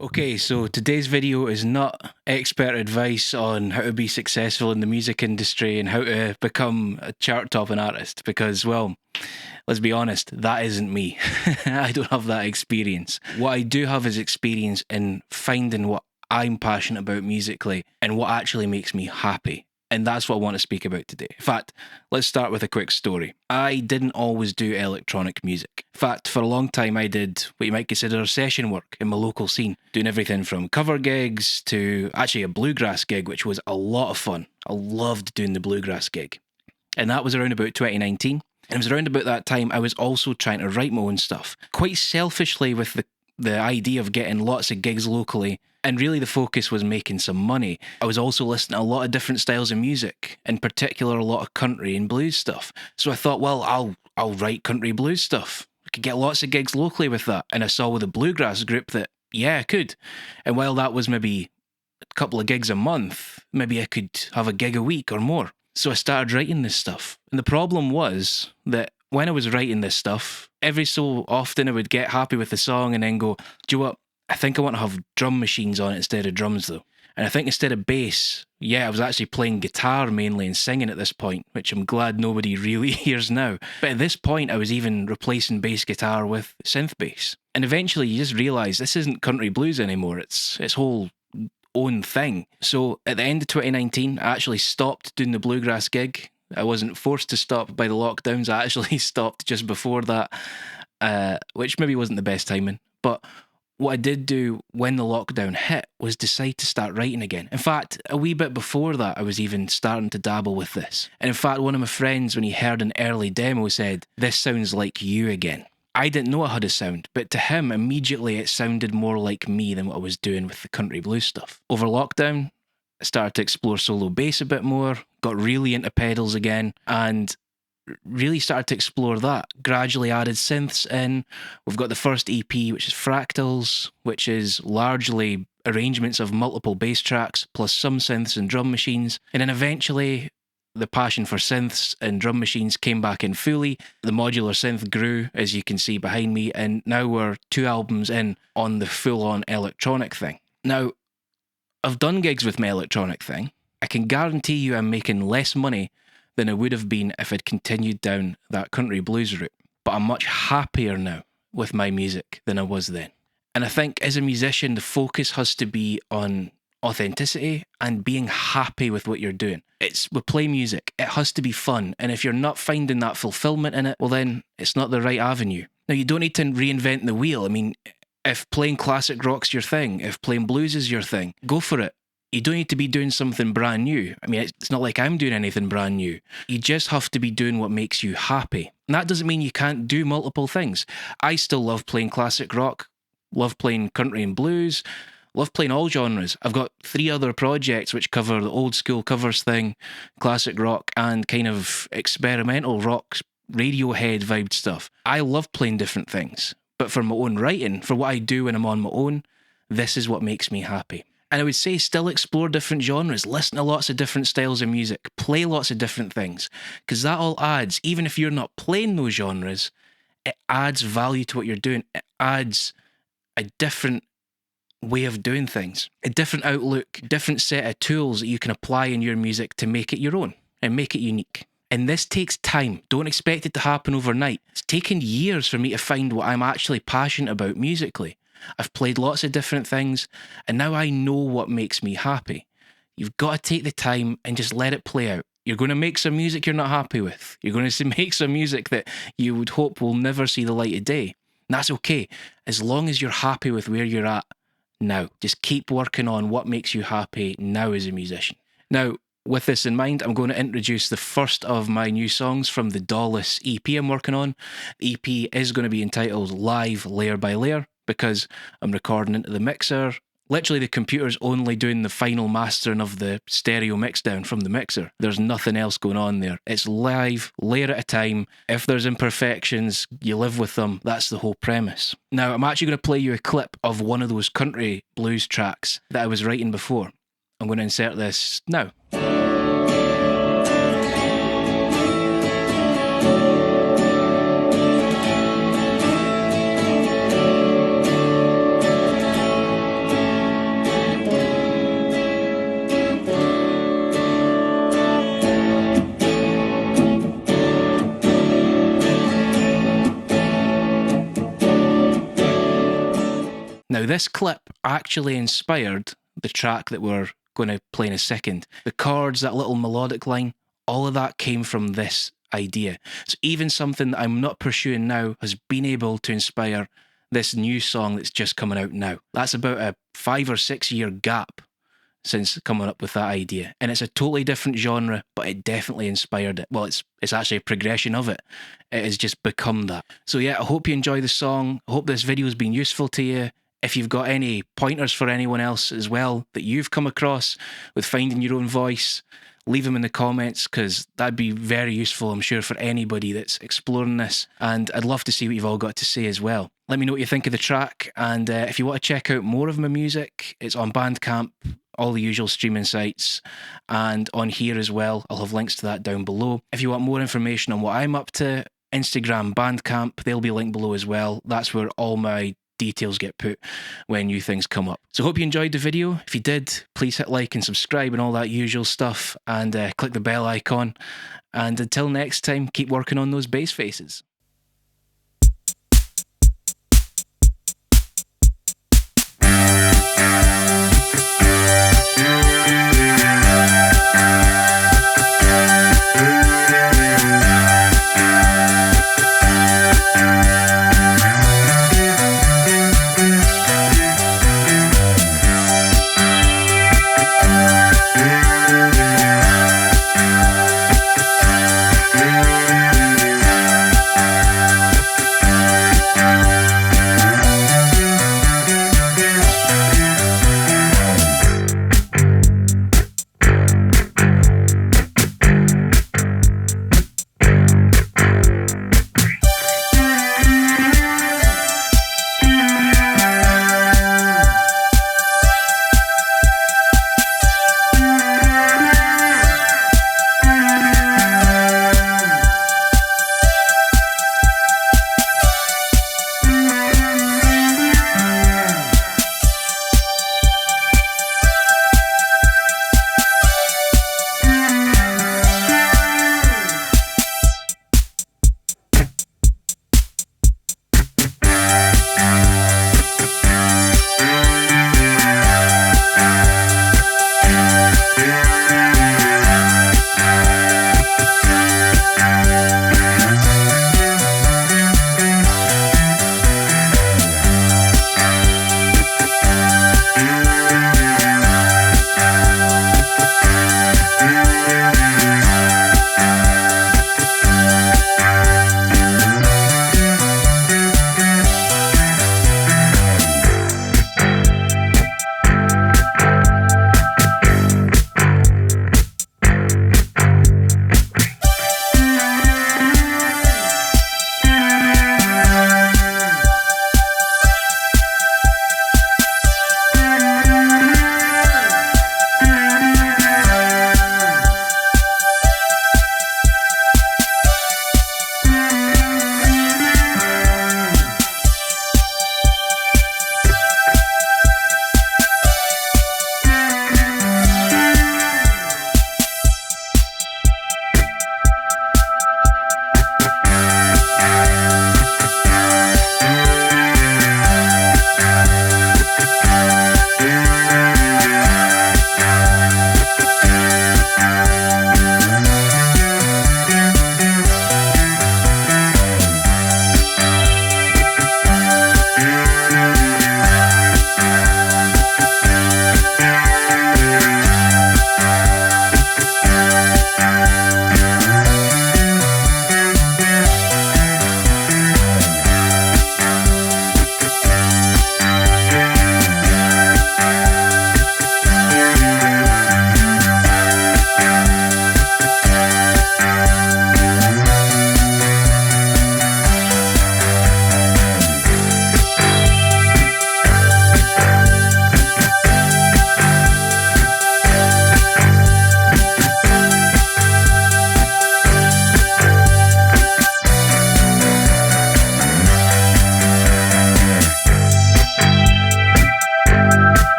Okay, so today's video is not expert advice on how to be successful in the music industry and how to become a chart-topping artist because, well, let's be honest, that isn't me. I don't have that experience. What I do have is experience in finding what I'm passionate about musically and what actually makes me happy. And that's what I want to speak about today. In fact, let's start with a quick story. I didn't always do electronic music. In fact, for a long time, I did what you might consider session work in my local scene, doing everything from cover gigs to actually a bluegrass gig, which was a lot of fun. I loved doing the bluegrass gig. And that was around about 2019. And it was around about that time I was also trying to write my own stuff, quite selfishly with the idea of getting lots of gigs locally. And really the focus was making some money. I was also listening to a lot of different styles of music, in particular a lot of country and blues stuff. So I thought, well, I'll write country blues stuff. I could get lots of gigs locally with that. And I saw with a bluegrass group that, yeah, I could. And while that was maybe a couple of gigs a month, maybe I could have a gig a week or more. So I started writing this stuff. And the problem was that when I was writing this stuff, every so often I would get happy with the song and then go, do you know what? I think I want to have drum machines on it instead of drums though. And I think instead of bass, I was actually playing guitar mainly and singing at this point, which I'm glad nobody really hears now. But at this point, I was even replacing bass guitar with synth bass. And eventually you just realise this isn't country blues anymore. It's its whole own thing. So at the end of 2019, I actually stopped doing the bluegrass gig. I wasn't forced to stop by the lockdowns. I actually stopped just before that, which maybe wasn't the best timing. But what I did do when the lockdown hit was decide to start writing again. In fact, a wee bit before that, I was even starting to dabble with this. And in fact, one of my friends, when he heard an early demo, said, "This sounds like you again." I didn't know it had a sound, but to him, immediately it sounded more like me than what I was doing with the country blues stuff. Over lockdown, I started to explore solo bass a bit more, got really into pedals again, and really started to explore that. Gradually added synths in. We've got the first EP, which is Fractals, which is largely arrangements of multiple bass tracks, plus some synths and drum machines. And then eventually, the passion for synths and drum machines came back in fully. The modular synth grew, as you can see behind me, and now we're 2 albums in on the full-on electronic thing. Now, I've done gigs with my electronic thing. I can guarantee you I'm making less money than I would have been if I'd continued down that country blues route. But I'm much happier now with my music than I was then. And I think as a musician, the focus has to be on authenticity and being happy with what you're doing. We play music, it has to be fun. And if you're not finding that fulfillment in it, well then it's not the right avenue. Now you don't need to reinvent the wheel. I mean, if playing classic rock's your thing, if playing blues is your thing, go for it. You don't need to be doing something brand new. I mean, it's not like I'm doing anything brand new. You just have to be doing what makes you happy. And that doesn't mean you can't do multiple things. I still love playing classic rock, love playing country and blues, love playing all genres. I've got 3 other projects which cover the old school covers thing, classic rock, and kind of experimental rock, Radiohead vibed stuff. I love playing different things. But for my own writing, for what I do when I'm on my own, this is what makes me happy. And I would say still explore different genres, listen to lots of different styles of music, play lots of different things, because that all adds, even if you're not playing those genres, it adds value to what you're doing. It adds a different way of doing things, a different outlook, different set of tools that you can apply in your music to make it your own and make it unique. And this takes time. Don't expect it to happen overnight. It's taken years for me to find what I'm actually passionate about musically. I've played lots of different things, and now I know what makes me happy. You've got to take the time and just let it play out. You're going to make some music you're not happy with. You're going to make some music that you would hope will never see the light of day. And that's okay, as long as you're happy with where you're at now. Just keep working on what makes you happy now as a musician. Now, with this in mind, I'm going to introduce the first of my new songs from the Dawless EP I'm working on. The EP is going to be entitled Live Layer by Layer, because I'm recording into the mixer. Literally the computer's only doing the final mastering of the stereo mixdown from the mixer. There's nothing else going on there. It's live, layer at a time. If there's imperfections, you live with them. That's the whole premise. Now, I'm actually going to play you a clip of one of those country blues tracks that I was writing before. I'm going to insert this now. Now, this clip actually inspired the track that we're going to play in a second. The chords, that little melodic line, all of that came from this idea. So even something that I'm not pursuing now has been able to inspire this new song that's just coming out now. That's about a 5 or 6 year gap since coming up with that idea. And it's a totally different genre, but it definitely inspired it. Well, it's actually a progression of it. It has just become that. So yeah, I hope you enjoy the song. I hope this video has been useful to you. If you've got any pointers for anyone else as well that you've come across with finding your own voice, leave them in the comments, because that'd be very useful, I'm sure, for anybody that's exploring this. And I'd love to see what you've all got to say as well. Let me know what you think of the track, and if you want to check out more of my music, it's on Bandcamp, all the usual streaming sites, and on here as well. I'll have links to that down below. If you want more information on what I'm up to, Instagram, Bandcamp, they'll be linked below as well. That's where all my details get put when new things come up. So hope you enjoyed the video. If you did, please hit like and subscribe and all that usual stuff, and click the bell icon. And until next time, keep working on those bass faces.